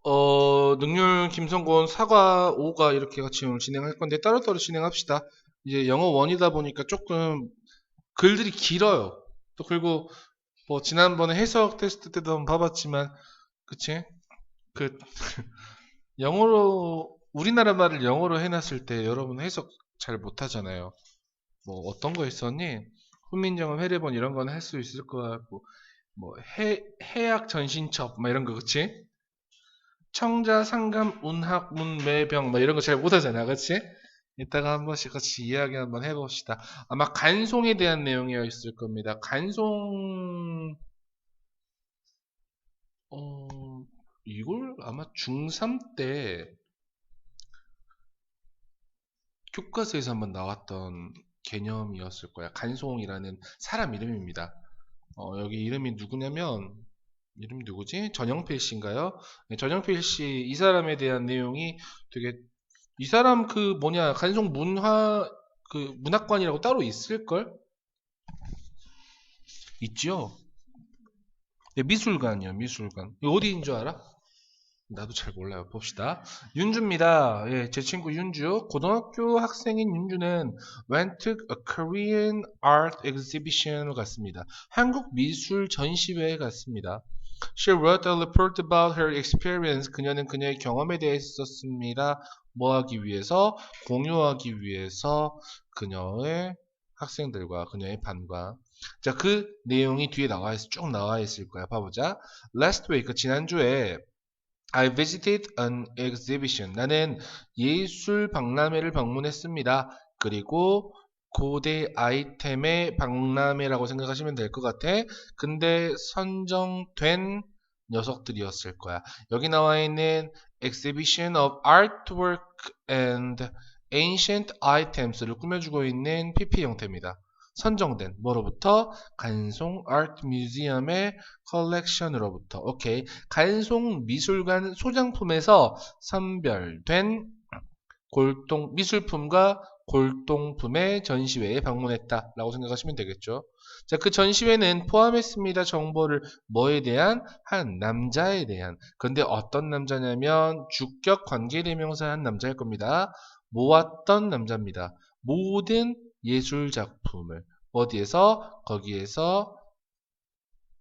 능률 김성곤 사과 5가 이렇게 같이 오늘 진행할 건데 따로따로 진행합시다. 이제 영어 원이다 보니까 조금 글들이 길어요. 또 그리고 뭐 지난번에 해석 테스트 때도 한번 봐봤지만 그치? 그 영어로 우리나라 말을 영어로 해놨을 때 여러분 해석 잘 못하잖아요. 뭐 어떤 거 있었니? 훈민정음 회례본 이런 건 할 수 있을 것 같고 뭐 해약 전신첩 막 이런 거 그치? 청자, 상감, 운학, 문매병 뭐 이런 거 잘 못하잖아, 그치? 이따가 한 번씩 같이 이야기 한번 해봅시다. 아마 간송에 대한 내용이었을 겁니다. 간송, 어, 이걸 아마 중3 때 교과서에서 한번 나왔던 개념이었을 거야. 간송이라는 사람 이름입니다. 여기 이름이 누구냐면, 이름이 누구지? 전영필 씨인가요? 네, 전영필 씨, 이 사람에 대한 내용이 되게 이 사람 그 뭐냐 간송 문화 그 문학관이라고 따로 있을걸? 있죠? 네, 미술관이요 미술관. 이거 어디인 줄 알아? 나도 잘 몰라요. 봅시다. 윤주입니다. 예, 제 친구 윤주. 고등학교 학생인 윤주는 went to a Korean art exhibition을 갔습니다. 한국 미술 전시회에 갔습니다. She wrote a report about her experience. 그녀는 그녀의 경험에 대해서 썼습니다. 뭐 하기 위해서? 공유하기 위해서 그녀의 학생들과 그녀의 반과 자, 그 내용이 뒤에 쭉 나와 있을 거야. 봐보자. Last week, 지난주에 I visited an exhibition. 나는 예술 박람회를 방문했습니다. 그리고 고대 아이템의 박람회라고 생각하시면 될 것 같아. 근데 선정된 녀석들이었을 거야. 여기 나와 있는 exhibition of artwork and ancient items를 꾸며주고 있는 PP 형태입니다. 선정된 뭐로부터? 간송 아트 뮤지엄의 컬렉션으로부터. 오케이. 간송 미술관 소장품에서 선별된 미술품과 골동품의 전시회에 방문했다라고 생각하시면 되겠죠. 자, 그 전시회는 포함했습니다. 정보를 뭐에 대한? 한 남자에 대한. 근데 어떤 남자냐면 주격 관계대명사 한 남자일 겁니다. 모았던 남자입니다. 모든 예술 작품을 어디에서? 거기에서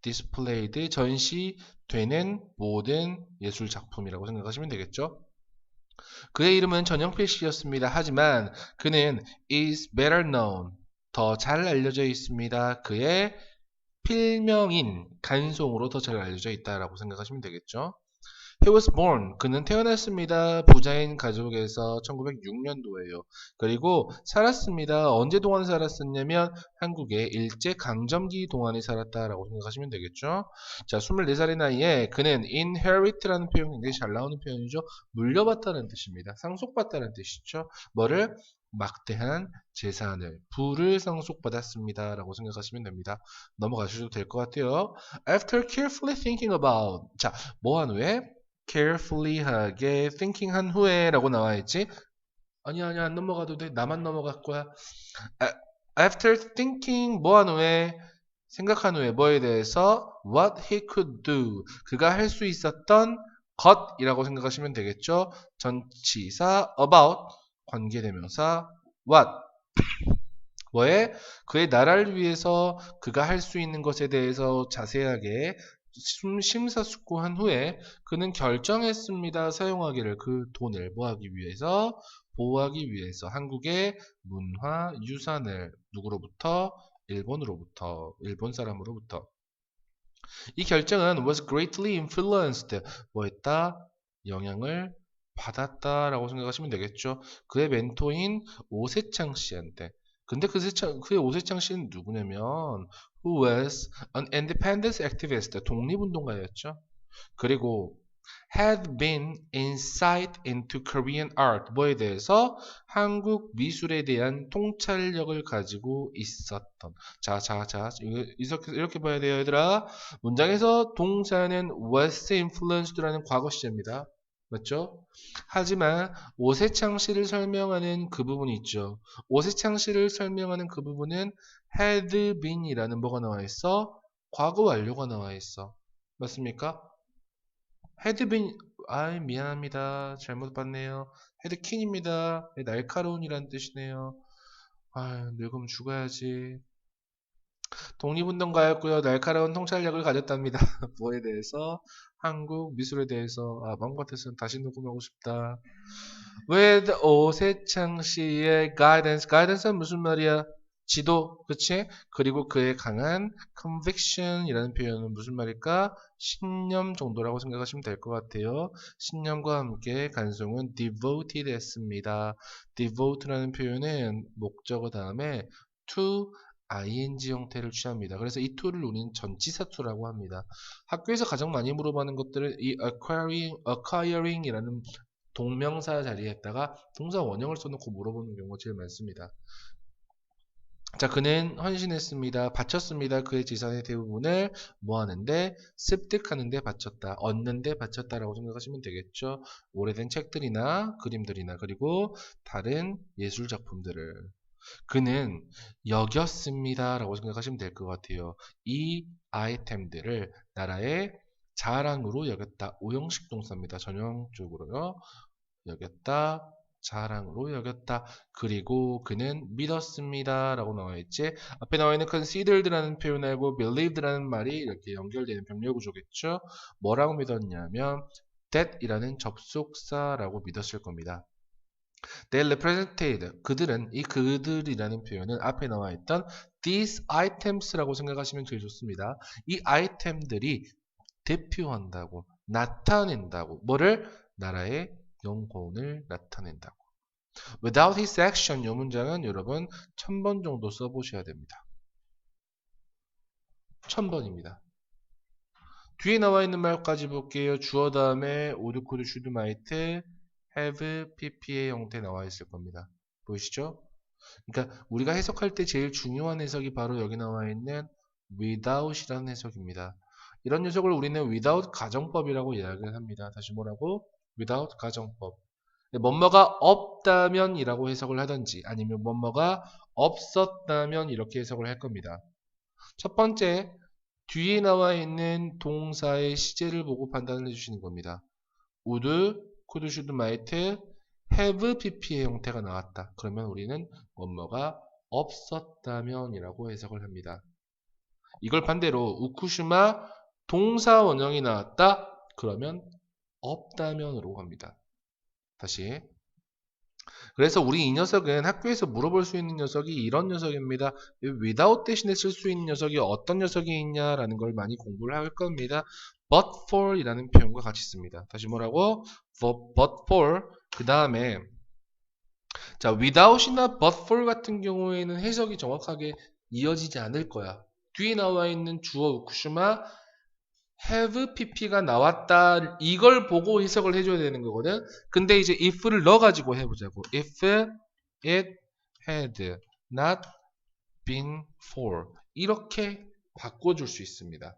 디스플레이드 전시되는 모든 예술 작품이라고 생각하시면 되겠죠. 그의 이름은 전영필 씨였습니다. 하지만 그는 is better known 더 잘 알려져 있습니다. 그의 필명인 간송으로 더 잘 알려져 있다라고 생각하시면 되겠죠. He was born. 그는 태어났습니다. 부자인 가족에서 1906년도에요. 그리고 살았습니다. 언제 동안 살았었냐면 한국의 일제강점기 동안에 살았다라고 생각하시면 되겠죠. 자, 24살의 나이에 그는 inherit라는 표현 굉장히 잘 나오는 표현이죠. 물려받다는 뜻입니다. 상속받다는 뜻이죠. 뭐를? 막대한 재산을, 부를 상속받았습니다. 라고 생각하시면 됩니다. 넘어가셔도 될 것 같아요. After carefully thinking about. 자, 뭐 한 후에? carefully하게 thinking 한 후에 라고 나와 있지? 아니야 안 넘어가도 돼. 나만 넘어갈 거야. After thinking 뭐 한 후에 생각한 후에 뭐에 대해서 what he could do 그가 할 수 있었던 것이라고 생각하시면 되겠죠. 전치사 about 관계대명사 what 뭐에 그의 나라를 위해서 그가 할 수 있는 것에 대해서 자세하게 심사숙고한 후에 그는 결정했습니다. 사용하기를 그 돈을 뭐 하기 위해서 보호하기 위해서 한국의 문화 유산을 누구로부터 일본으로부터 일본 사람으로부터 이 결정은 was greatly influenced 뭐했다 영향을 받았다라고 생각하시면 되겠죠. 그의 멘토인 오세창 씨한테. 근데 그의 오세창 씨는 누구냐면 who was an independence activist 독립운동가였죠. 그리고 had been insight into Korean art 뭐에 대해서 한국 미술에 대한 통찰력을 가지고 있었던 자 이렇게 봐야 돼요 얘들아 문장에서 동사는 was influenced라는 과거 시제입니다 맞죠? 하지만 오세창 씨를 설명하는 그 부분이 있죠 오세창 씨를 설명하는 그 부분은 had been이라는 뭐가 나와 있어? 과거 완료가 나와 있어 맞습니까? had been, 미안합니다. 잘못 봤네요. had keen입니다. 날카로운이라는 뜻이네요. 늙으면 죽어야지. 독립운동가였고요. 날카로운 통찰력을 가졌답니다. 뭐에 대해서? 한국 미술에 대해서. 마음 같아서는 다시 녹음하고 싶다. with 오세창 씨의 guidance. guidance는 무슨 말이야? 지도, 그치? 그리고 그의 강한 conviction이라는 표현은 무슨 말일까? 신념 정도라고 생각하시면 될 것 같아요. 신념과 함께 간송은 devoted 했습니다. devote라는 표현은 목적어 다음에 to ing 형태를 취합니다. 그래서 이 to를 우리는 전치사 to라고 합니다. 학교에서 가장 많이 물어보는 것들은 이 acquiring이라는 동명사 자리에다가 동사 원형을 써놓고 물어보는 경우가 제일 많습니다. 자, 그는 헌신했습니다. 바쳤습니다. 그의 재산의 대부분을 뭐 하는데? 습득하는데 바쳤다. 얻는데 바쳤다라고 생각하시면 되겠죠. 오래된 책들이나 그림들이나 그리고 다른 예술 작품들을 그는 여겼습니다. 라고 생각하시면 될 것 같아요. 이 아이템들을 나라의 자랑으로 여겼다. 오형식 동사입니다. 전형적으로요. 여겼다. 자랑으로 여겼다. 그리고 그는 믿었습니다. 라고 나와있지. 앞에 나와있는 considered라는 표현하고 believed라는 말이 이렇게 연결되는 병렬 구조겠죠. 뭐라고 믿었냐면 that이라는 접속사라고 믿었을 겁니다. They represented. 그들은, 이 그들이라는 표현은 앞에 나와있던 these items라고 생각하시면 제일 좋습니다. 이 아이템들이 대표한다고, 나타낸다고. 뭐를? 나라의 영혼을 나타낸다고. Without his action, 이 문장은 여러분 1000번 정도 써보셔야 됩니다. 1000번입니다. 뒤에 나와 있는 말까지 볼게요. 주어 다음에 would, could, should, might, have, pp의 형태 나와 있을 겁니다. 보이시죠? 그러니까 우리가 해석할 때 제일 중요한 해석이 바로 여기 나와 있는 without이라는 해석입니다. 이런 녀석을 우리는 without 가정법이라고 이야기를 합니다. 다시 뭐라고? without 가정법. 뭐뭐가 없다면 이라고 해석을 하든지 아니면 뭐뭐가 없었다면 이렇게 해석을 할 겁니다. 첫 번째, 뒤에 나와 있는 동사의 시제를 보고 판단을 해주시는 겁니다. would, could, should, might, have, pp의 형태가 나왔다. 그러면 우리는 뭐뭐가 없었다면 이라고 해석을 합니다. 이걸 반대로 우쿠시마 동사 원형이 나왔다. 그러면 없다면으로 갑니다. 다시. 그래서 우리 이 녀석은 학교에서 물어볼 수 있는 녀석이 이런 녀석입니다. without 대신에 쓸 수 있는 녀석이 어떤 녀석이 있냐라는 걸 많이 공부를 할 겁니다. but for 이라는 표현과 같이 씁니다. 다시 뭐라고? but for 그 다음에 자 without이나 but for 같은 경우에는 해석이 정확하게 이어지지 않을 거야. 뒤에 나와 있는 주어 우쿠시마 have pp가 나왔다. 이걸 보고 해석을 해줘야 되는 거거든. 근데 이제 if를 넣어가지고 해보자고. If it had not been for 이렇게 바꿔줄 수 있습니다.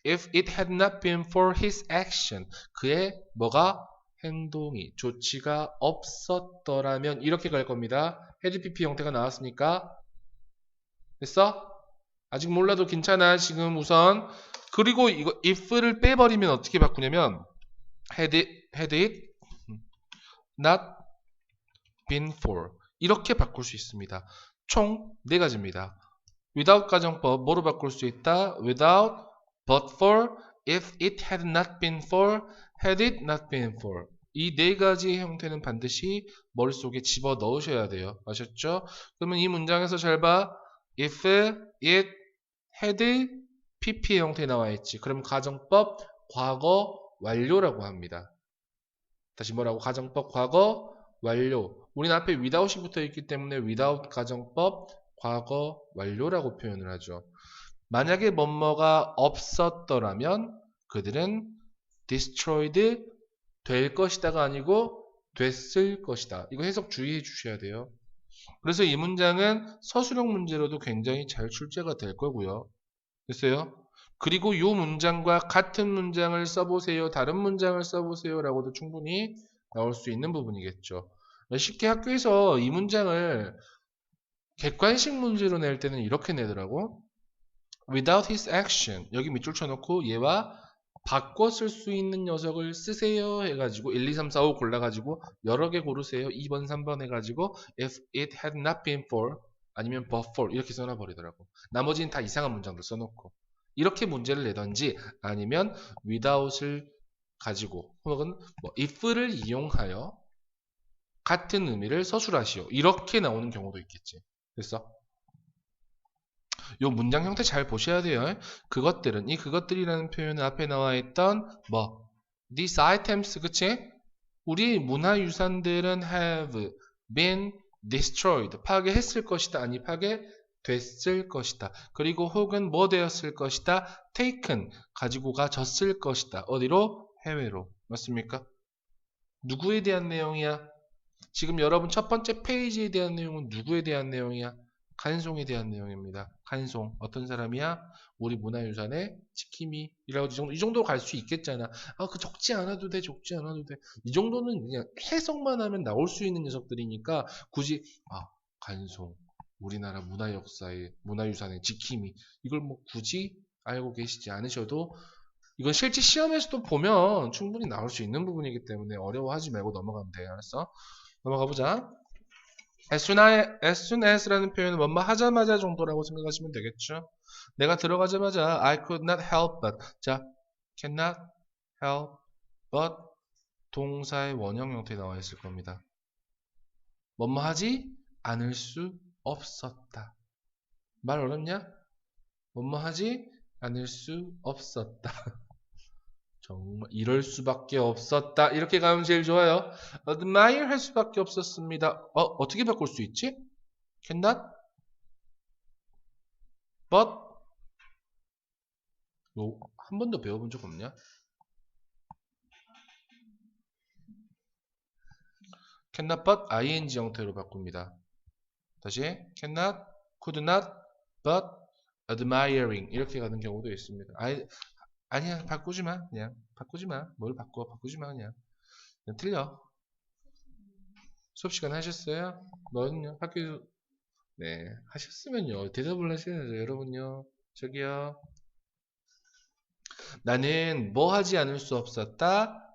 If it had not been for his action 그의 뭐가 행동이 조치가 없었더라면 이렇게 갈 겁니다. had pp 형태가 나왔으니까 됐어? 아직 몰라도 괜찮아. 지금 우선 그리고 이거 if를 빼버리면 어떻게 바꾸냐면 had it not been for 이렇게 바꿀 수 있습니다. 총 4가지입니다. without 가정법 뭐로 바꿀 수 있다? without, but for, if it had not been for, had it not been for 이 4가지 형태는 반드시 머릿속에 집어 넣으셔야 돼요. 아셨죠? 그러면 이 문장에서 잘 봐. if it had pp의 형태에 나와 있지. 그럼 가정법 과거 완료라고 합니다. 다시 뭐라고? 가정법 과거 완료. 우리는 앞에 without이 붙어 있기 때문에 without 가정법 과거 완료라고 표현을 하죠. 만약에 뭐뭐가 없었더라면 그들은 destroyed 될 것이다가 아니고 됐을 것이다. 이거 해석 주의해 주셔야 돼요. 그래서 이 문장은 서술형 문제로도 굉장히 잘 출제가 될 거고요. 됐어요? 그리고 이 문장과 같은 문장을 써보세요. 다른 문장을 써보세요. 라고도 충분히 나올 수 있는 부분이겠죠. 쉽게 학교에서 이 문장을 객관식 문제로 낼 때는 이렇게 내더라고. Without his action. 여기 밑줄 쳐놓고 얘와 바꿔 쓸 수 있는 녀석을 쓰세요 해가지고 1, 2, 3, 4, 5 골라가지고 여러 개 고르세요. 2번, 3번 해가지고 if it had not been for 아니면 but for 이렇게 써놔버리더라고. 나머지는 다 이상한 문장들 써놓고 이렇게 문제를 내던지 아니면 without을 가지고 혹은 뭐 if를 이용하여 같은 의미를 서술하시오. 이렇게 나오는 경우도 있겠지. 됐어? 요 문장 형태 잘 보셔야 돼요. 그것들은 이 그것들이라는 표현은 앞에 나와 있던 뭐 these items 그치? 우리 문화유산들은 have been destroyed 파괴했을 것이다 아니 파괴됐을 것이다. 그리고 혹은 뭐 되었을 것이다 taken 가지고 가졌을 것이다. 어디로? 해외로. 맞습니까? 누구에 대한 내용이야? 지금 여러분 첫 번째 페이지에 대한 내용은 누구에 대한 내용이야? 간송에 대한 내용입니다. 간송. 어떤 사람이야? 우리 문화유산의 지킴이라고 이 정도 갈 수 있겠잖아. 아, 그 적지 않아도 돼, 적지 않아도 돼. 이 정도는 그냥 해석만 하면 나올 수 있는 녀석들이니까 굳이, 간송. 우리나라 문화 역사의, 문화유산의 지킴이. 이걸 뭐 굳이 알고 계시지 않으셔도 이건 실제 시험에서도 보면 충분히 나올 수 있는 부분이기 때문에 어려워하지 말고 넘어가면 돼. 알았어? 넘어가 보자. as soon as라는 표현은 뭐뭐 하자마자 정도라고 생각하시면 되겠죠. 내가 들어가자마자 I could not help but 자, cannot help but 동사의 원형 형태에 나와 있을 겁니다. 뭐뭐 하지 않을 수 없었다. 말 어렵냐? 뭐뭐 하지 않을 수 없었다. 정말 이럴 수밖에 없었다. 이렇게 가면 제일 좋아요. admire 할 수밖에 없었습니다. 어떻게 바꿀 수 있지? cannot, but 한 번도 배워본 적 없냐? cannot but ing 형태로 바꿉니다. 다시 cannot, could not, but admiring 이렇게 가는 경우도 있습니다. 아니야 바꾸지 마. 그냥 바꾸지 마. 뭘 바꾸지 마 그냥 틀려. 수업 시간 하셨어요? 너는요? 학교 네 하셨으면요 대답을 하셔야죠. 여러분요 저기요 나는 뭐 하지 않을 수 없었다.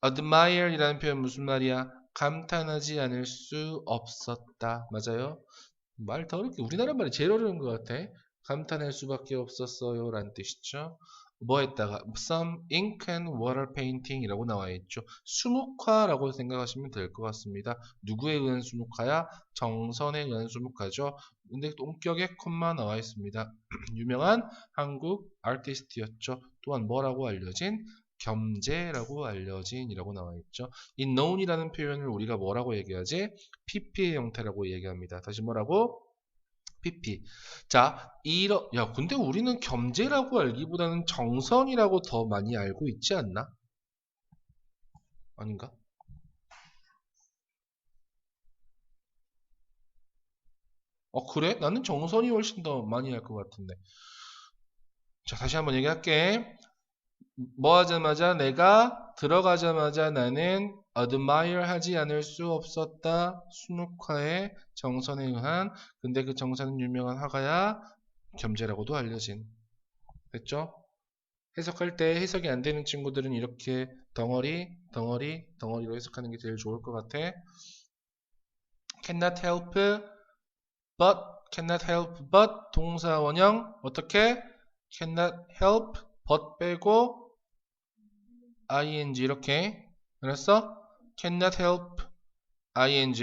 admire 이라는 표현 무슨 말이야? 감탄하지 않을 수 없었다. 맞아요? 말 더 어렵게 우리나라 말이 제일 어려운 것 같아. 감탄할 수밖에 없었어요 라는 뜻이죠. 뭐 했다가 some ink and water painting 이라고 나와 있죠. 수묵화라고 생각하시면 될 것 같습니다. 누구에 의한 수묵화야? 정선에 의한 수묵화죠. 근데 동격에 콤마 나와 있습니다. 유명한 한국 아티스트였죠. 또한 뭐라고 알려진? 겸재라고 알려진이라고 나와 있죠. 이 known이라는 표현을 우리가 뭐라고 얘기하지? PP의 형태라고 얘기합니다. 다시 뭐라고? PP. 자, 야, 근데 우리는 겸재라고 알기보다는 정선이라고 더 많이 알고 있지 않나? 아닌가? 그래? 나는 정선이 훨씬 더 많이 알 것 같은데. 자, 다시 한번 얘기할게. 뭐 하자마자 내가 들어가자마자 나는 admire 하지 않을 수 없었다. 순욱화의 정선에 의한 근데 그 정선은 유명한 화가야 겸재라고도 알려진. 됐죠? 해석할 때 해석이 안 되는 친구들은 이렇게 덩어리로 해석하는 게 제일 좋을 것 같아. cannot help but cannot help but 동사 원형 어떻게? cannot help but 빼고 ing 이렇게 알았어? cannot help ing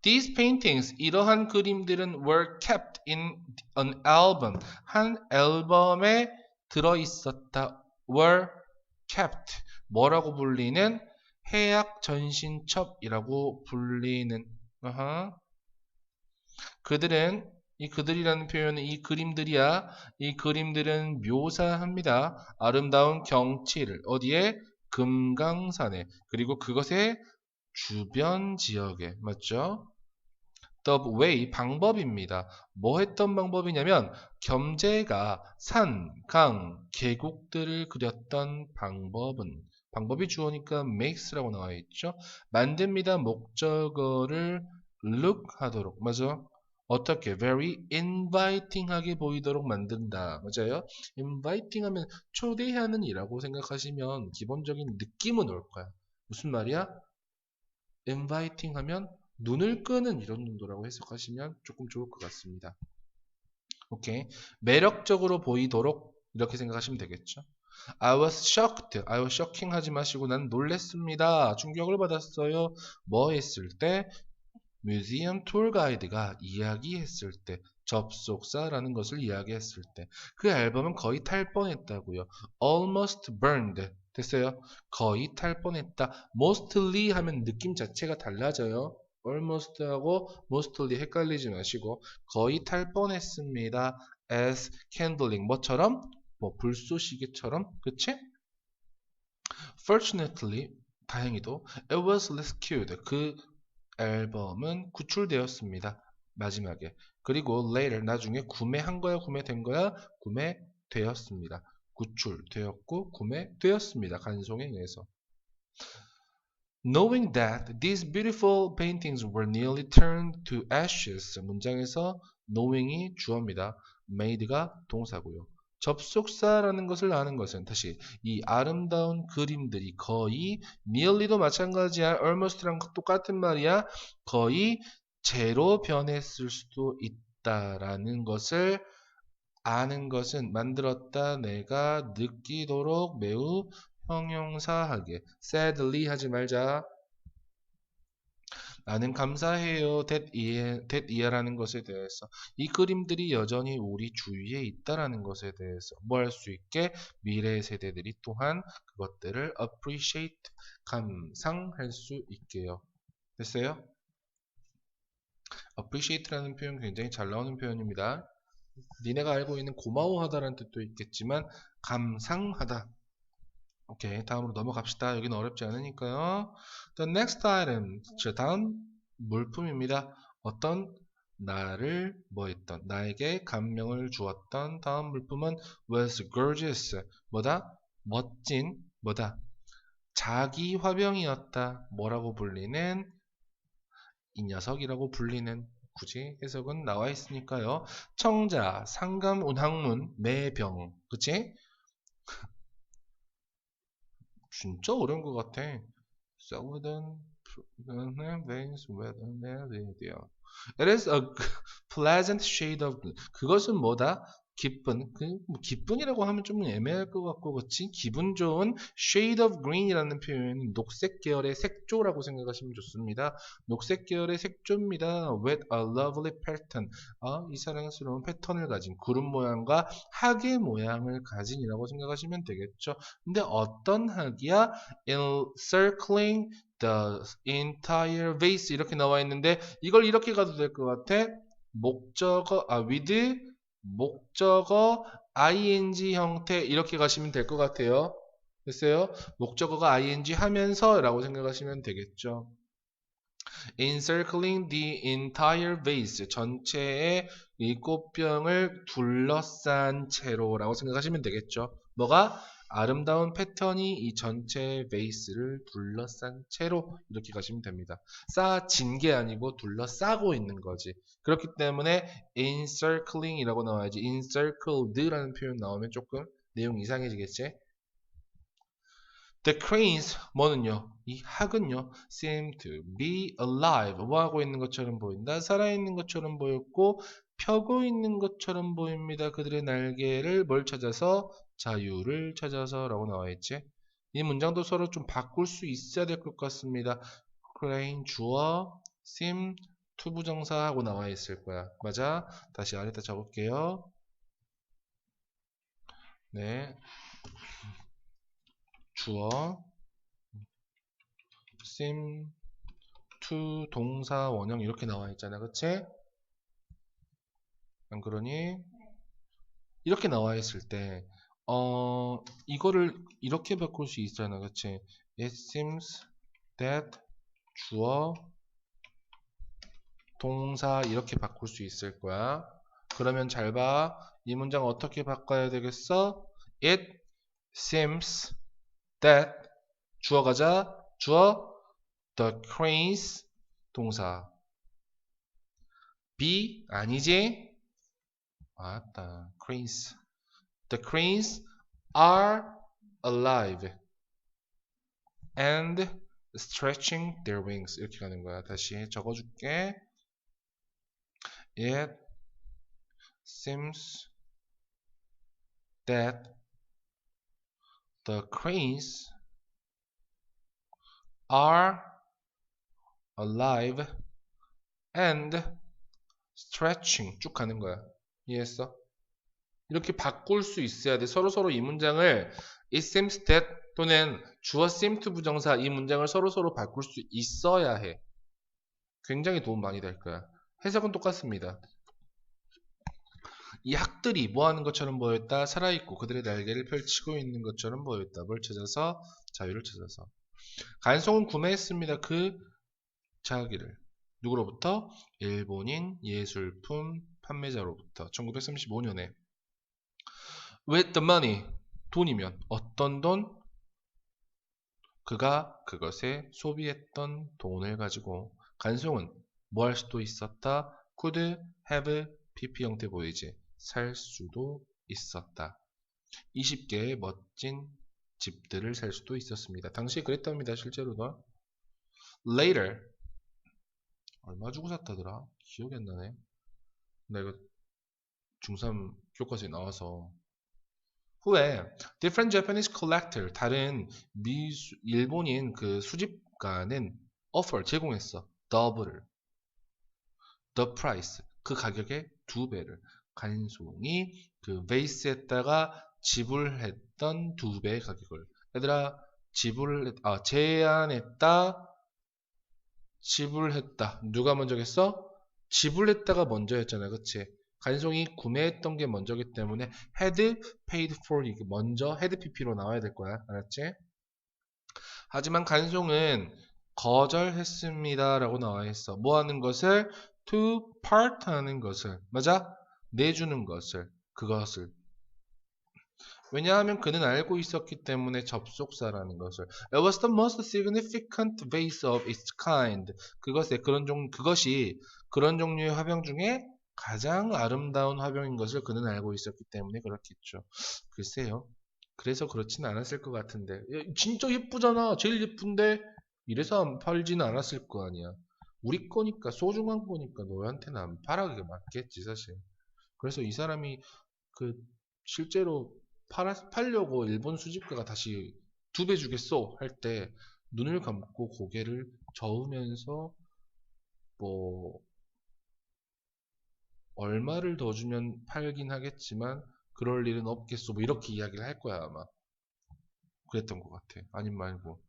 These paintings 이러한 그림들은 were kept in an album 한 앨범에 들어있었다. were kept 뭐라고 불리는? 해약 전신첩이라고 불리는 그들은 이 그들이라는 표현은 이 그림들이야. 이 그림들은 묘사합니다. 아름다운 경치를 어디에? 금강산에 그리고 그것의 주변 지역에 맞죠? The way 방법입니다. 뭐 했던 방법이냐면 겸재가 산, 강, 계곡들을 그렸던 방법이 주어니까 makes라고 나와 있죠. 만듭니다. 목적어를 look 하도록 맞아? 어떻게? very inviting하게 보이도록 만든다. 맞아요? inviting 하면 초대하는 이라고 생각하시면 기본적인 느낌은 올 거야. 무슨 말이야? inviting 하면 눈을 끄는 이런 정도라고 해석하시면 조금 좋을 것 같습니다. 오케이. 매력적으로 보이도록 이렇게 생각하시면 되겠죠. I was shocked. I was shocking 하지 마시고 난 놀랬습니다. 충격을 받았어요. 뭐 했을 때? 뮤지엄 툴 가이드가 이야기했을 때, 접속사라는 것을 이야기했을 때, 그 앨범은 거의 탈 뻔했다고요. almost burned. 됐어요? 거의 탈 뻔했다. mostly 하면 느낌 자체가 달라져요. almost하고 mostly 헷갈리지 마시고 거의 탈 뻔했습니다. as kindling 뭐처럼? 뭐 불쏘시개처럼 그치? Fortunately 다행히도 it was rescued 그 앨범은 구출되었습니다. 마지막에. 그리고 later 나중에 구매한 거야, 구매된 거야? 구매되었습니다. 구출되었고 구매되었습니다. 간송에 의해서. Knowing that these beautiful paintings were nearly turned to ashes. 문장에서 knowing이 주어입니다. made가 동사고요. 접속사라는 것을 아는 것은 다시 이 아름다운 그림들이 거의 nearly도 마찬가지야. almost랑 똑같은 말이야. 거의 재로 변했을 수도 있다라는 것을 아는 것은 만들었다 내가 느끼도록 매우 형용사하게 sadly 하지 말자. 나는 감사해요. that 이해라는 것에 대해서 이 그림들이 여전히 우리 주위에 있다라는 것에 대해서 뭐 할 수 있게 미래 세대들이 또한 그것들을 appreciate 감상할 수 있게요. 됐어요? appreciate라는 표현 굉장히 잘 나오는 표현입니다. 니네가 알고 있는 고마워하다라는 뜻도 있겠지만 감상하다. 오케이, 다음으로 넘어갑시다. 여기는 어렵지 않으니까요. The next item, 자, 다음 물품입니다. 어떤 나를 뭐 했던, 나에게 감명을 주었던 다음 물품은 was gorgeous, 뭐다? 멋진, 뭐다? 자기 화병이었다. 뭐라고 불리는? 이 녀석이라고 불리는 굳이 해석은 나와 있으니까요. 청자, 상감, 운항문, 매병, 그치? 진짜 어려운 것 같아. Southern veins with an idea. It is a pleasant shade of blue. 그것은 뭐다? 기쁜. 뭐 기쁜이라고 하면 좀 애매할 것 같고, 그렇지? 기분 좋은 shade of green이라는 표현은 녹색 계열의 색조라고 생각하시면 좋습니다. 녹색 계열의 색조입니다. With a lovely pattern. 이 사랑스러운 패턴을 가진 구름 모양과 학의 모양을 가진이라고 생각하시면 되겠죠. 근데 어떤 학이야? Encircling the entire vase 이렇게 나와 있는데 이걸 이렇게 가도 될 것 같아. 목적어 with 목적어 ing 형태 이렇게 가시면 될 것 같아요. 됐어요? 목적어가 ing 하면서 라고 생각하시면 되겠죠. Encircling the entire vase 전체의 이 꽃병을 둘러싼 채로 라고 생각하시면 되겠죠. 뭐가? 아름다운 패턴이 이 전체 베이스를 둘러싼 채로 이렇게 가시면 됩니다. 쌓아진 게 아니고 둘러싸고 있는 거지. 그렇기 때문에 encircling이라고 나와야지 encircled라는 표현 나오면 조금 내용 이상해지겠지. The cranes 뭐는요? 이 학은요 seem to be alive 뭐 하고 있는 것처럼 보인다 살아있는 것처럼 보였고 펴고 있는 것처럼 보입니다. 그들의 날개를 뭘 찾아서 자유를 찾아서 라고 나와있지. 이 문장도 서로 좀 바꿀 수 있어야 될 것 같습니다. crane 주어 seem 투부정사하고 나와 있을 거야. 맞아? 다시 아래다 적을게요. 네, 주어 seem to 동사 원형 이렇게 나와 있잖아. 그치? 안 그러니? 이렇게 나와 있을 때 이거를 이렇게 바꿀 수 있잖아. 그치? It seems that 주어 동사 이렇게 바꿀 수 있을 거야. 그러면 잘 봐. 이 문장 어떻게 바꿔야 되겠어? It seems that 주어 가자. 주어 the cranes 동사 be 아니지? 맞다. cranes. The cranes are alive and stretching their wings. 이렇게 가는 거야. 다시 적어줄게. It seems that the cranes are alive and stretching. 쭉 가는 거야. 이해했어? 이렇게 바꿀 수 있어야 돼. 서로서로 이 문장을 it seems that 또는 주어 seem to 부정사 이 문장을 서로서로 바꿀 수 있어야 해. 굉장히 도움 많이 될 거야. 해석은 똑같습니다. 이 학들이 뭐 하는 것처럼 보였다? 살아있고 그들의 날개를 펼치고 있는 것처럼 보였다. 뭘 찾아서? 자유를 찾아서. 간송은 구매했습니다. 그 자기를. 누구로부터? 일본인 예술품 판매자로부터. 1935년에. With the money. 돈이면 어떤 돈? 그가 그것에 소비했던 돈을 가지고. 간송은 뭐 할 수도 있었다? could have PP 형태 보이지? 살 수도 있었다. 20개의 멋진 집들을 살 수도 있었습니다. 당시에 그랬답니다. 실제로도. Later. 얼마 주고 샀다더라? 기억이 안 나네. 내가 중3 교과서에 나와서. 후에 different Japanese collector 다른 일본인 그 수집가는 offer 제공했어. double을. the price 그 가격의 2배를. 간송이 그 베이스에다가 지불했던 2배의 가격을. 얘들아 제안했다. 지불했다. 누가 먼저겠어? 지불했다가 먼저였잖아. 그치? 간송이 구매했던 게 먼저기 때문에 had paid for 이게 먼저 had pp로 나와야 될 거야. 알았지? 하지만 간송은 거절했습니다 라고 나와 있어. 뭐 하는 것을? to part 하는 것을. 맞아? 내주는 것을. 그것을. 왜냐하면 그는 알고 있었기 때문에 접속사라는 것을. It was the most significant vase of its kind. 그것이 그런 종류의 화병 중에 가장 아름다운 화병인 것을 그는 알고 있었기 때문에 그렇겠죠. 글쎄요. 그래서 그렇진 않았을 것 같은데. 야, 진짜 예쁘잖아. 제일 예쁜데. 이래서 팔지는 않았을 거 아니야. 우리 거니까 소중한 거니까 너한테는 안 팔아게 맞겠지 사실. 그래서 이 사람이 그 실제로 팔려고 일본 수집가가 다시 2배 주겠어 할 때 눈을 감고 고개를 저으면서 뭐 얼마를 더 주면 팔긴 하겠지만 그럴 일은 없겠소 뭐 이렇게 이야기를 할 거야 아마. 그랬던 것 같아. 아님 말고.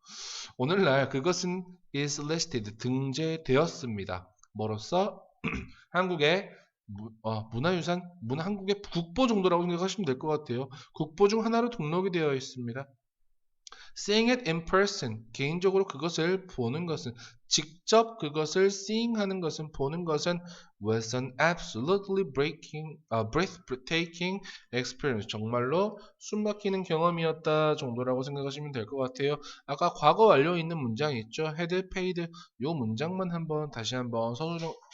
오늘날 그것은 is listed 등재되었습니다. 뭐로써? 한국의 문화유산, 한국의 국보 정도라고 생각하시면 될 것 같아요. 국보 중 하나로 등록이 되어 있습니다. Seeing it in person, 개인적으로 그것을 보는 것은, 직접 그것을 seeing 하는 것은, 보는 것은 was an absolutely breathtaking experience. 정말로 숨막히는 경험이었다 정도라고 생각하시면 될 것 같아요. 아까 과거 완료 있는 문장이 있죠. had paid. 요 문장만 다시 한번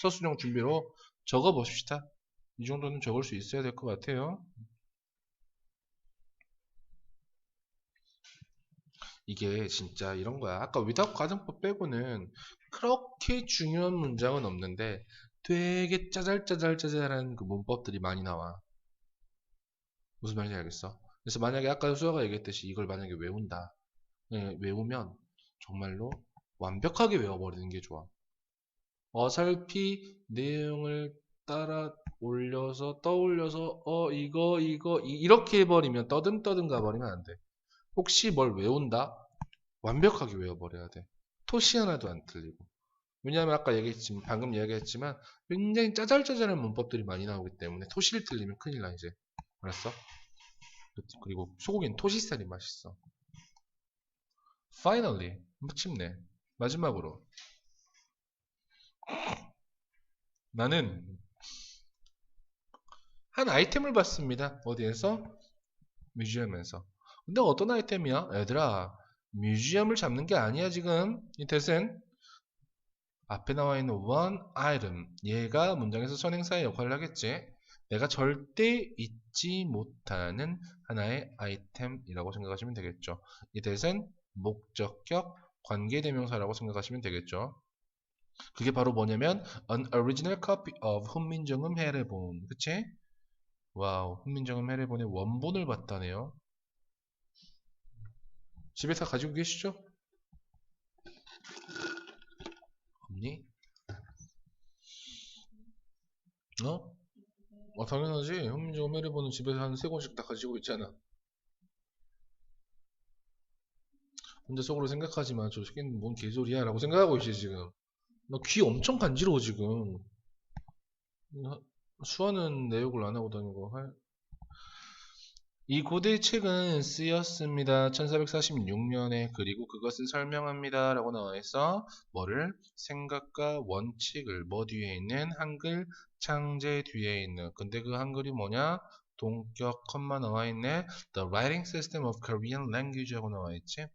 서술형 준비로 적어 봅시다. 이 정도는 적을 수 있어야 될 것 같아요. 이게 진짜 이런 거야. 아까 without 가정법 빼고는 그렇게 중요한 문장은 없는데 되게 짜잘짜잘한 그 문법들이 많이 나와. 무슨 말인지 알겠어? 그래서 만약에 아까 수아가 얘기했듯이 이걸 만약에 외운다. 외우면 정말로 완벽하게 외워버리는 게 좋아. 어설피 내용을 따라 올려서 떠올려서 이거 이렇게 해버리면 떠듬 가버리면 안 돼. 혹시 뭘 외운다? 완벽하게 외워버려야 돼. 토시 하나도 안 틀리고. 왜냐하면 아까 방금 얘기했지만 굉장히 짜잘짜잘한 문법들이 많이 나오기 때문에 토시를 틀리면 큰일 나 이제. 알았어? 그리고 소고기는 토시살이 맛있어. Finally, 마침내 마지막으로 나는 한 아이템을 봤습니다. 어디에서? 뮤지엄에서. 근데 어떤 아이템이야? 얘들아, 뮤지엄을 잡는 게 아니야 지금 이 대sen. 앞에 나와 있는 one item. 얘가 문장에서 선행사의 역할을 하겠지. 내가 절대 잊지 못하는 하나의 아이템이라고 생각하시면 되겠죠. 이 that은 목적격 관계대명사라고 생각하시면 되겠죠. 그게 바로 뭐냐면 an original copy of 훈민정음 해례본. 그치? 와우, 훈민정음 해례본의 원본을 봤다네요. 집에서 가지고 계시죠? 없니? 당연하지. 훈민정음 해례본은 집에서 한 3권씩 다 가지고 있잖아. 혼자 속으로 생각하지만 저 새끼는 뭔 개소리야 라고 생각하고 있지 지금. 나 귀 엄청 간지러워 지금. 수아는 내 욕을 안 하고 다니고. 이 고대의 책은 쓰였습니다. 1446년에. 그리고 그것은 설명합니다 라고 나와 있어. 뭐를? 생각과 원칙을 뭐 뒤에 있는? 한글 창제 뒤에 있는. 근데 그 한글이 뭐냐? 동격 컴마 나와 있네. The writing system of Korean language 하고 나와 있지.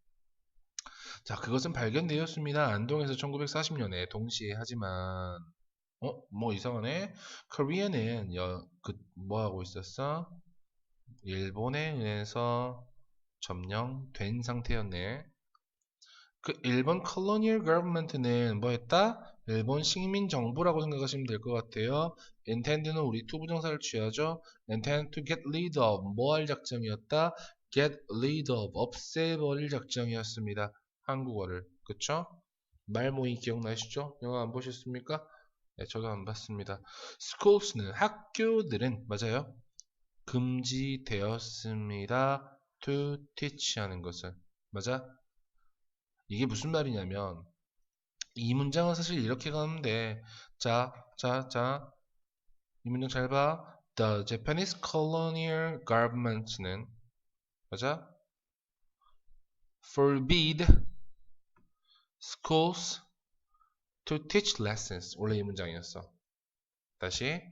자, 그것은 발견되었습니다. 안동에서 1940년에. 동시에. 하지만 뭐 이상하네. 코리아는 뭐 하고 있었어? 일본에 의해서 점령된 상태였네. 그 일본 colonial government는 뭐 했다? 일본 식민 정부라고 생각하시면 될 것 같아요. intend는 우리 투부정사를 취하죠. intend to get rid of 뭐 할 작정이었다? get rid of 없애버릴 작정이었습니다. 한국어를. 그쵸? 말모이 기억나시죠? 영화 안 보셨습니까? 네, 저도 안 봤습니다. schools,는 학교들은 맞아요. 금지되었습니다. to teach 하는 것은 맞아? 이게 무슨 말이냐면 이 문장은 사실 이렇게 가는데 자, 이 문장 잘 봐. The Japanese colonial government는 맞아? forbid schools to teach lessons. 원래 이 문장이었어. 다시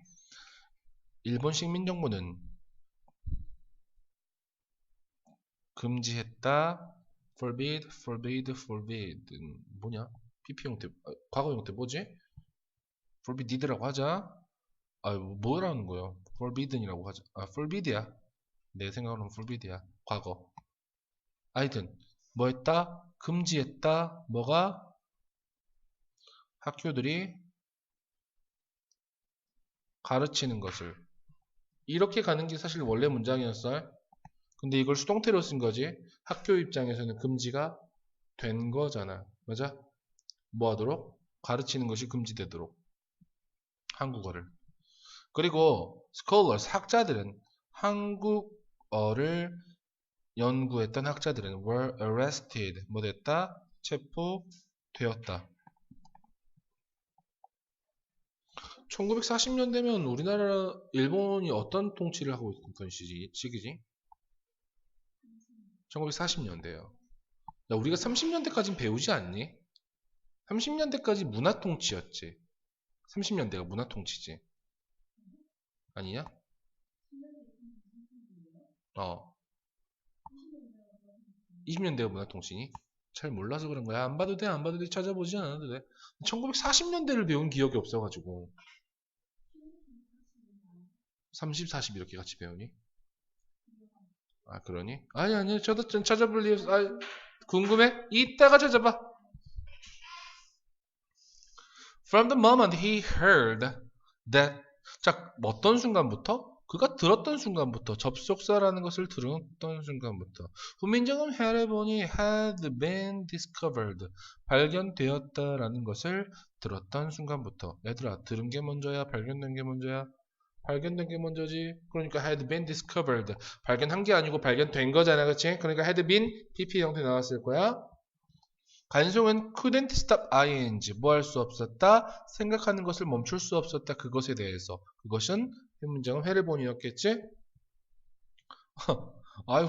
일본 식민정부는 금지했다. forbid 뭐냐? PP 형태, 과거 형태 뭐지? forbid라고 하자. 뭐라는 거야? forbidden이라고 하자. forbid야. 내 생각으로는 forbid야. 과거. 하여튼 뭐 했다? 금지했다. 뭐가? 학교들이 가르치는 것을. 이렇게 가는 게 사실 원래 문장이었어. 근데 이걸 수동태로 쓴 거지. 학교 입장에서는 금지가 된 거잖아. 맞아? 뭐 하도록? 가르치는 것이 금지되도록. 한국어를. 그리고 scholars, 학자들은 한국어를 연구했던 학자들은 were arrested, 뭐 됐다? 체포되었다. 1940년대면 우리나라, 일본이 어떤 통치를 하고 있던 시기지? 1940년대요. 야, 우리가 30년대까지는 배우지 않니? 30년대까지 문화통치였지. 30년대가 문화통치지. 아니냐? 20년대가 문화통치니? 잘 몰라서 그런 거야. 안 봐도 돼, 안 봐도 돼. 찾아보지 않아도 돼. 1940년대를 배운 기억이 없어가지고. 30, 40 이렇게 같이 배우니? 그러니? 아니, 저도 좀 찾아볼 이유, 궁금해? 이따가 찾아봐. From the moment he heard that. 자, 어떤 순간부터? 그가 들었던 순간부터, 접속사라는 것을 들었던 순간부터. 훈민정음 해례본이 had been discovered, 발견되었다라는 것을 들었던 순간부터. 얘들아, 들은 게 먼저야? 발견된 게 먼저야? 발견된 게 먼저지. 그러니까 had been discovered. 발견한 게 아니고 발견된 거잖아. 그치? 그러니까 had been PP 형태 나왔을 거야. 간송은 couldn't stop ing. 뭐 할 수 없었다? 생각하는 것을 멈출 수 없었다. 그것에 대해서. 그것은 훈민정음 해례본이었겠지?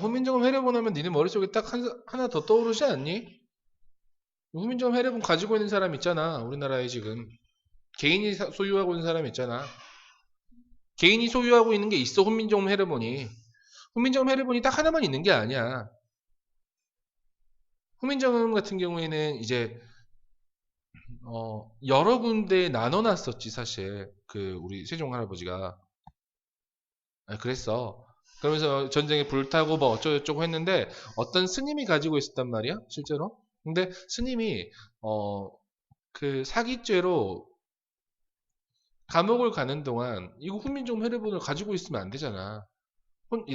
훈민정음 해례본 하면 니네 머릿속에 딱 하나 더 떠오르지 않니? 훈민정음 해례본 가지고 있는 사람 있잖아. 우리나라에 지금. 개인이 소유하고 있는 사람 있잖아. 개인이 소유하고 있는 게 있어. 훈민정음 해례본이. 훈민정음 해례본이 딱 하나만 있는 게 아니야. 훈민정음 같은 경우에는 이제 여러 군데에 나눠놨었지, 사실. 우리 세종 할아버지가. 그랬어. 그러면서 전쟁에 불타고 뭐 어쩌고저쩌고 했는데, 어떤 스님이 가지고 있었단 말이야, 실제로. 근데 스님이, 사기죄로 감옥을 가는 동안, 이거 훈민정음 해례본을 가지고 있으면 안 되잖아.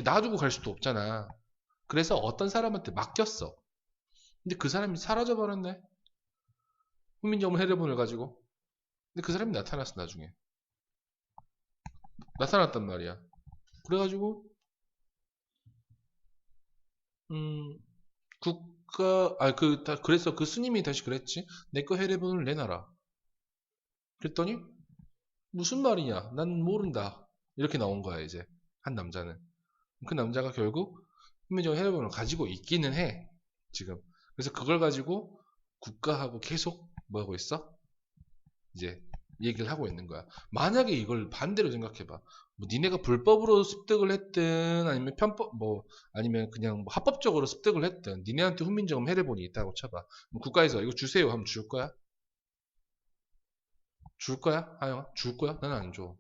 놔두고 갈 수도 없잖아. 그래서 어떤 사람한테 맡겼어. 근데 그 사람이 사라져버렸네. 훈민정음 해례본을 가지고. 근데 그 사람이 나타났어, 나중에. 나타났단 말이야. 그래가지고, 음, 그래서 그 스님이 다시 그랬지. 내 거 해례본을 내놔라. 그랬더니, 무슨 말이냐? 난 모른다. 이렇게 나온 거야, 이제. 한 남자는. 그 남자가 결국 훈민정음 해례본을 가지고 있기는 해. 지금. 그래서 그걸 가지고 국가하고 계속 뭐 하고 있어? 이제 얘기를 하고 있는 거야. 만약에 이걸 반대로 생각해봐. 뭐 니네가 불법으로 습득을 했든 아니면 아니면 그냥 뭐 합법적으로 습득을 했든 니네한테 훈민정음 해례본이 있다고 쳐봐. 그럼 국가에서 이거 주세요 하면 줄 거야? 줄 거야? 하영아? 줄 거야? 난 안 줘.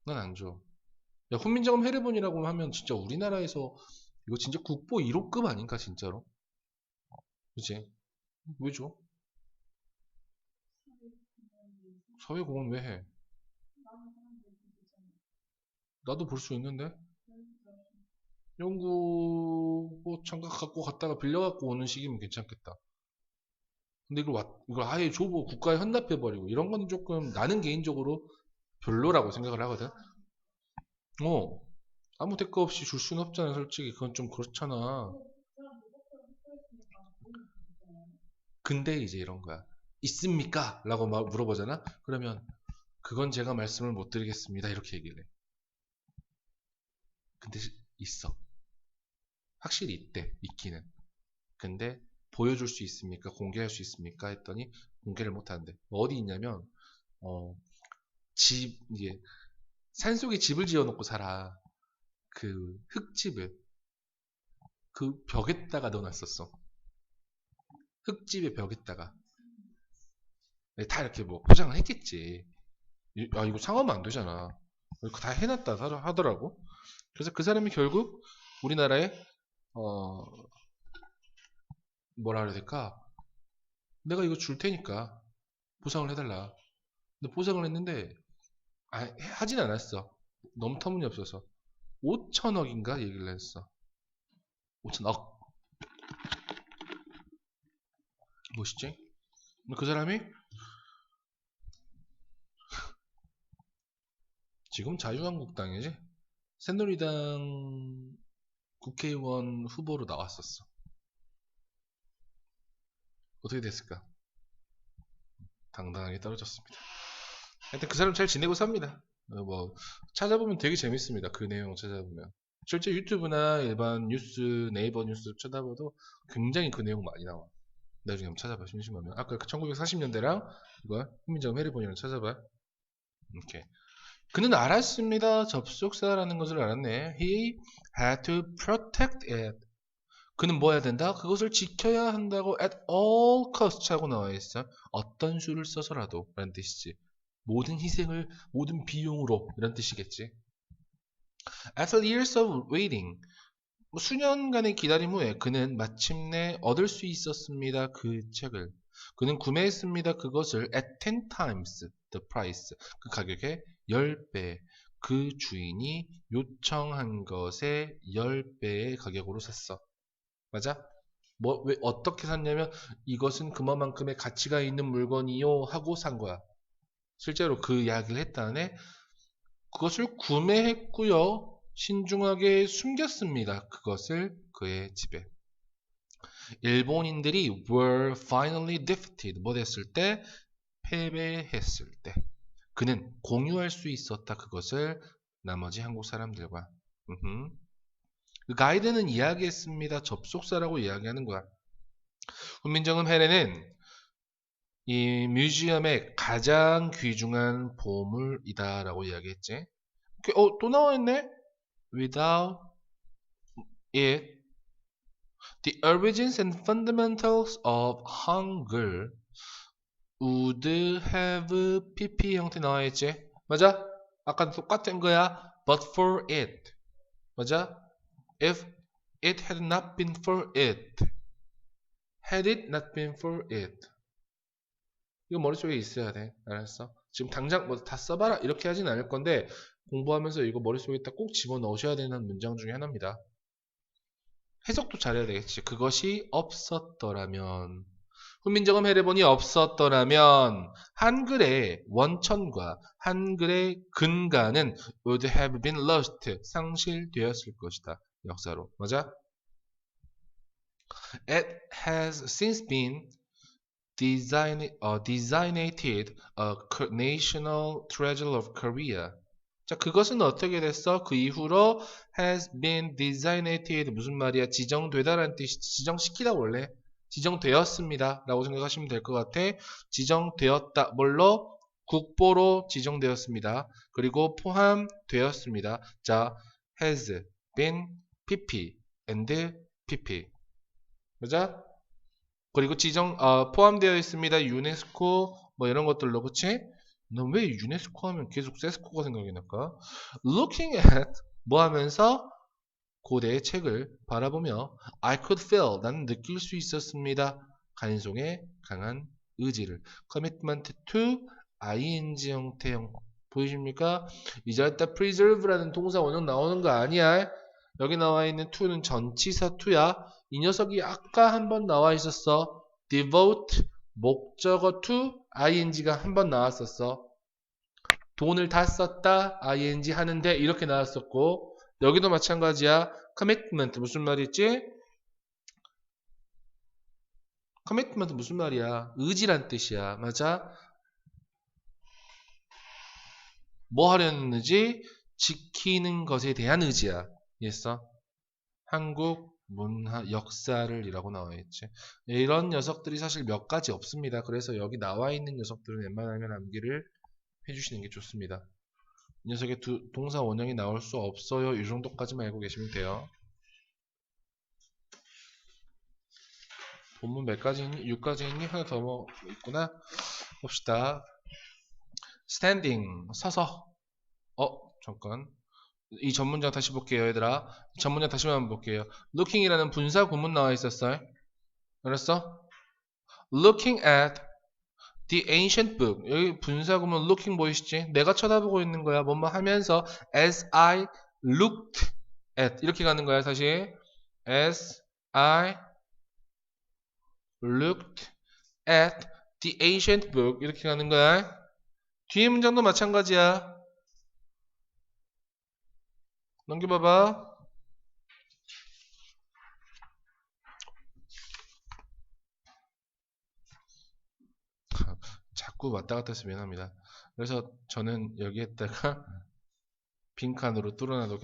난 안 줘. 야, 훈민정음 해례본이라고 하면 진짜 우리나라에서 이거 진짜 국보 1호급 아닌가 진짜로? 그치? 왜 줘? 사회공헌 왜 해? 나도 볼 수 있는데? 연구 뭐 장갑 갖고 갔다가 빌려갖고 오는 식이면 괜찮겠다. 근데 이걸 아예 줘보 국가에 헌납해버리고 이런 건 조금 나는 개인적으로 별로라고 생각을 하거든. 어, 아무 대가 없이 줄 수는 없잖아, 솔직히. 그건 좀 그렇잖아. 근데 이제 이런 거야. 있습니까? 라고 막 물어보잖아? 그러면 그건 제가 말씀을 못 드리겠습니다. 이렇게 얘기를 해. 근데 있어. 확실히 있대, 있기는. 근데 보여줄 수 있습니까? 공개할 수 있습니까? 했더니 공개를 못 하는데. 어디 있냐면, 어, 이게 산속에 집을 지어놓고 살아. 그 흙집을 그 벽에다가 넣어놨었어. 흙집의 벽에다가. 네, 다 이렇게 뭐 포장을 했겠지. 이거 상하면 안 되잖아. 이거 다 해놨다 하더라고. 그래서 그 사람이 결국 우리나라에 어 뭐라 그래야 될까? 내가 이거 줄 테니까 보상을 해달라. 근데 보상을 했는데 하진 않았어. 너무 터무니없어서 5천억인가 얘기를 했어. 5천억. 멋있지? 그 사람이 지금 자유한국당이지? 새누리당 국회의원 후보로 나왔었어. 어떻게 됐을까? 당당하게 떨어졌습니다. 하여튼 그 사람 잘 지내고 삽니다. 뭐 찾아보면 되게 재밌습니다. 그 내용 찾아보면. 실제 유튜브나 일반 뉴스, 네이버 뉴스 찾아봐도 굉장히 그 내용 많이 나와. 나중에 한번 찾아봐, 심심하면. 아까 그 1940년대랑 이거 훈민정음 해리본이랑 찾아봐. 이렇게. 그는 알았습니다. 접속사라는 것을 알았네. He had to protect it. 그는 뭐 해야 된다? 그것을 지켜야 한다고 at all costs 하고 나와 있어. 어떤 수를 써서라도 라는 뜻이지. 모든 희생을 모든 비용으로 이런 뜻이겠지. After years of waiting, 뭐 수년간의 기다림 후에 그는 마침내 얻을 수 있었습니다. 그 책을. 그는 구매했습니다. 그것을 at 10 times the price. 그 가격의 10배. 그 주인이 요청한 것의 10배의 가격으로 샀어. 맞아? 왜 어떻게 샀냐면 이것은 그만큼의 가치가 있는 물건이요 하고 산 거야. 실제로 그 이야기를 했다네. 그것을 구매했고요. 신중하게 숨겼습니다. 그것을 그의 집에. 일본인들이 were finally defeated. 뭐 됐을 때? 패배했을 때. 그는 공유할 수 있었다. 그것을 나머지 한국 사람들과. 그 가이드는 이야기했습니다. 접속사라고 이야기하는 거야. 훈민정음 해례는 이 뮤지엄의 가장 귀중한 보물이다라고 이야기했지. 또 나와있네? Without it, the origins and fundamentals of Hangul would have pp 형태 나와있지? 맞아? 아까 똑같은 거야. but for it. 맞아? if it had not been for it. had it not been for it. 이거 머릿속에 있어야 돼. 알았어? 지금 당장 뭐 다 써봐라 이렇게 하진 않을 건데 공부하면서 이거 머릿속에 딱 꼭 집어넣으셔야 되는 문장 중에 하나입니다. 해석도 잘해야 되겠지. 그것이 없었더라면 훈민정음 해례본이 없었더라면 한글의 원천과 한글의 근간은 would have been lost 상실되었을 것이다. 역사로. 맞아? It has since been designated a national treasure of Korea. 자, 그것은 어떻게 됐어? 그 이후로 has been designated 무슨 말이야? 지정되다라는 뜻이 지정시키다 원래 지정되었습니다 라고 생각하시면 될 것 같아. 지정되었다. 뭘로? 국보로 지정되었습니다. 그리고 포함되었습니다. 자, has been pp and pp. 맞아? 그리고 포함되어 있습니다. 유네스코 뭐 이런 것들로. 그치? 너 왜 유네스코 하면 계속 세스코가 생각이 날까? Looking at 뭐 하면서 고대의 책을 바라보며 I could feel 나는 느낄 수 있었습니다. 간송의 강한 의지를. Commitment to ing 형태형 보이십니까? 이제 때 preserve라는 동사 원형 나오는 거 아니야? 여기 나와 있는 to는 전치사 to야. 이 녀석이 아까 한번 나와 있었어. devote 목적어 to ing가 한번 나왔었어. 돈을 다 썼다 ing 하는데 이렇게 나왔었고 여기도 마찬가지야. commitment 무슨 말이지? commitment 무슨 말이야? 의지란 뜻이야. 맞아? 뭐 하려는 의지? 지키는 것에 대한 의지야. 이해했어? 한국 문화 역사를 이라고 나와 있지. 이런 녀석들이 사실 몇 가지 없습니다. 그래서 여기 나와 있는 녀석들은 웬만하면 암기를 해주시는 게 좋습니다. 이 녀석의 동사 원형이 나올 수 없어요. 이 정도까지만 알고 계시면 돼요. 본문 몇 가지 있니? 6가지 있니? 하나 더 뭐 있구나. 봅시다. standing 서서. 잠깐. 이 전문장 다시 볼게요, 얘들아. 전문장 다시 한번 볼게요. looking이라는 분사 구문 나와 있었어요. 알았어? looking at the ancient book. 여기 분사 구문 looking 보이시지? 내가 쳐다보고 있는 거야. 뭐뭐 하면서 as I looked at 이렇게 가는 거야, 사실. as I looked at the ancient book 이렇게 가는 거야. 뒤에 문장도 마찬가지야. 넘겨봐봐. 자꾸 왔다 갔다 해서 미안합니다. 그래서 저는 여기에다가 빈칸으로 뚫어놔도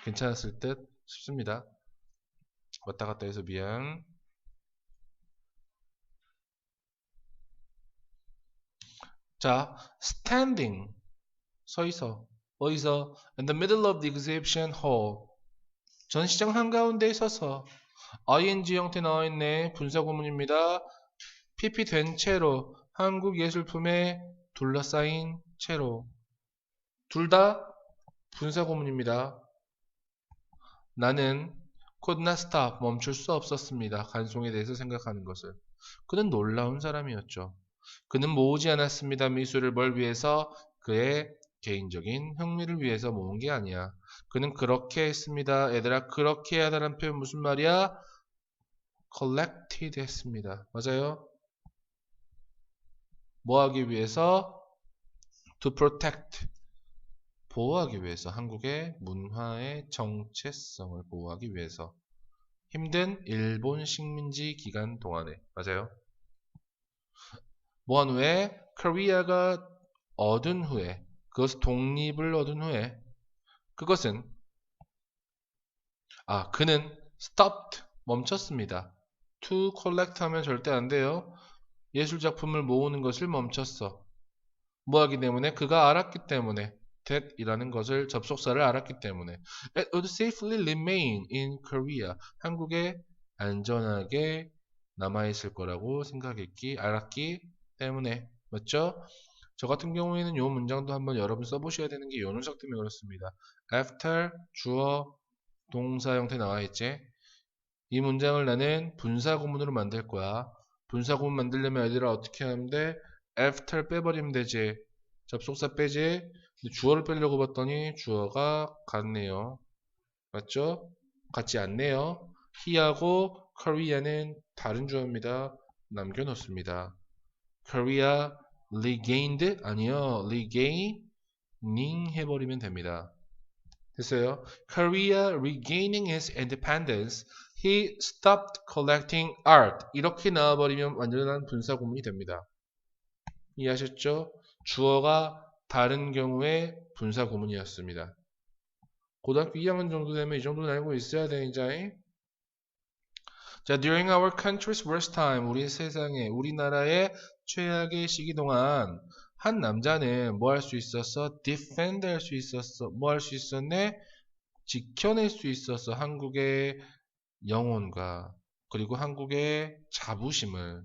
괜찮았을 듯 싶습니다. 왔다 갔다 해서 미안. 자, standing 서있어. 어디서? In the middle of the exhibition hall. 전시장 한가운데에 서서. ing 형태 나와있네. 분사구문입니다. pp 된 채로 한국 예술품에 둘러싸인 채로. 둘 다 분사구문입니다. 나는 could not stop 멈출 수 없었습니다. 간송에 대해서 생각하는 것을. 그는 놀라운 사람이었죠. 그는 모으지 않았습니다. 미술을 뭘 위해서? 그의 개인적인 흥미를 위해서 모은 게 아니야. 그는 그렇게 했습니다. 얘들아, 그렇게 해야 하다는 표현 무슨 말이야? collected 했습니다. 맞아요? 뭐 하기 위해서? to protect 보호하기 위해서. 한국의 문화의 정체성을 보호하기 위해서. 힘든 일본 식민지 기간 동안에. 맞아요? 뭐한 후에? 코리아가 얻은 후에. 그것은 독립을 얻은 후에. 그것은 그는 stopped 멈췄습니다. to collect 하면 절대 안 돼요. 예술작품을 모으는 것을 멈췄어. 뭐 하기 때문에? 그가 알았기 때문에. that 이라는 것을 접속사를 알았기 때문에. It would safely remain in Korea. 한국에 안전하게 남아있을 거라고 알았기 때문에. 맞죠? 저 같은 경우에는 이 문장도 한번 여러분 써보셔야 되는 게 이 녀석 때문에 그렇습니다. After 주어 동사 형태 나와 있지? 이 문장을 나는 분사 구문으로 만들 거야. 분사 구문 만들려면 얘들아 어떻게 하면 돼? After 빼버리면 되지. 접속사 빼지. 근데 주어를 빼려고 봤더니 주어가 같네요. 맞죠? 같지 않네요. he하고 Korea는 다른 주어입니다. 남겨놓습니다. Korea regained 아니요. regaining 해버리면 됩니다. 됐어요. Korea regaining his independence, he stopped collecting art. 이렇게 나와버리면 완전한 분사 구문이 됩니다. 이해하셨죠? 주어가 다른 경우에 분사 구문이었습니다. 고등학교 2학년 정도 되면 이 정도는 알고 있어야 되는지. 자, during our country's worst time, 우리 세상에, 우리나라의 최악의 시기 동안 한 남자는 뭐 할 수 있었어? defend 할 수 있었어. 뭐 할 수 있었네? 지켜낼 수 있었어. 한국의 영혼과 그리고 한국의 자부심을.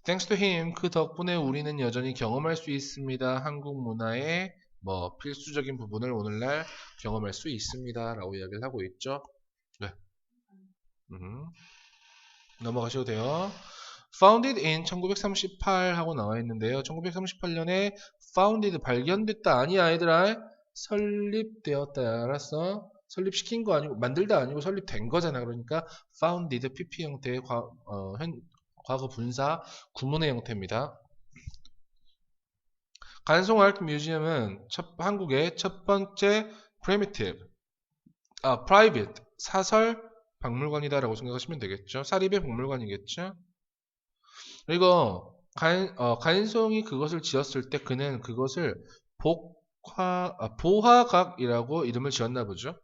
Thanks to him, 그 덕분에 우리는 여전히 경험할 수 있습니다. 한국 문화의 뭐 필수적인 부분을 오늘날 경험할 수 있습니다. 라고 이야기를 하고 있죠. 네. 넘어가셔도 돼요. Founded in 1938 하고 나와 있는데요. 1938년에 founded 발견됐다 아니야 얘들아. 설립되었다. 알았어? 설립시킨 거 아니고 만들다 아니고 설립된 거잖아. 그러니까 founded PP 형태의 과거 분사 구문의 형태입니다. 간송 아트 뮤지엄은 한국의 첫 번째 private 사설 박물관이다라고 생각하시면 되겠죠. 사립의 박물관이겠죠. 그리고 간송이 그것을 지었을 때 그는 그것을 보화각이라고 이름을 지었나 보죠.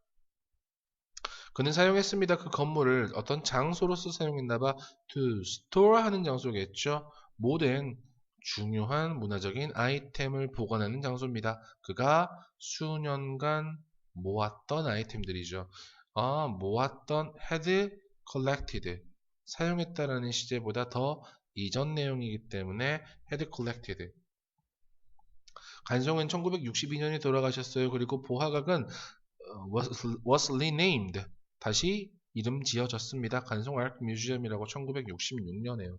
그는 사용했습니다. 그 건물을 어떤 장소로서 사용했나봐. to store 하는 장소겠죠. 모든 중요한 문화적인 아이템을 보관하는 장소입니다. 그가 수년간 모았던 아이템들이죠. 모았던 had collected 사용했다라는 시제보다 더 이전 내용이기 때문에 had collected. 간송은 1962년에 돌아가셨어요. 그리고 보화각은 was renamed. 다시 이름 지어졌습니다. 간송 아트 뮤지엄이라고 1966년에요.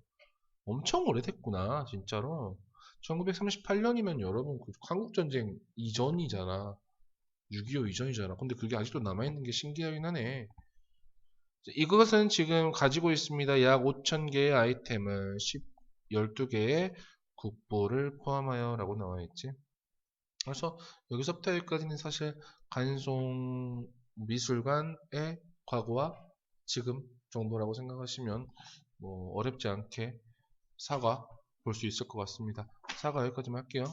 엄청 오래됐구나, 진짜로. 1938년이면 여러분 한국전쟁 이전이잖아. 6.25 이전이잖아. 근데 그게 아직도 남아있는 게 신기하긴 하네. 이것은 지금 가지고 있습니다. 약 5,000개의 아이템을 12개의 국보를 포함하여 라고 나와 있지. 그래서 여기서부터 여기까지는 사실 간송 미술관의 과거와 지금 정도라고 생각하시면 뭐 어렵지 않게 사과 볼 수 있을 것 같습니다. 사과 여기까지만 할게요.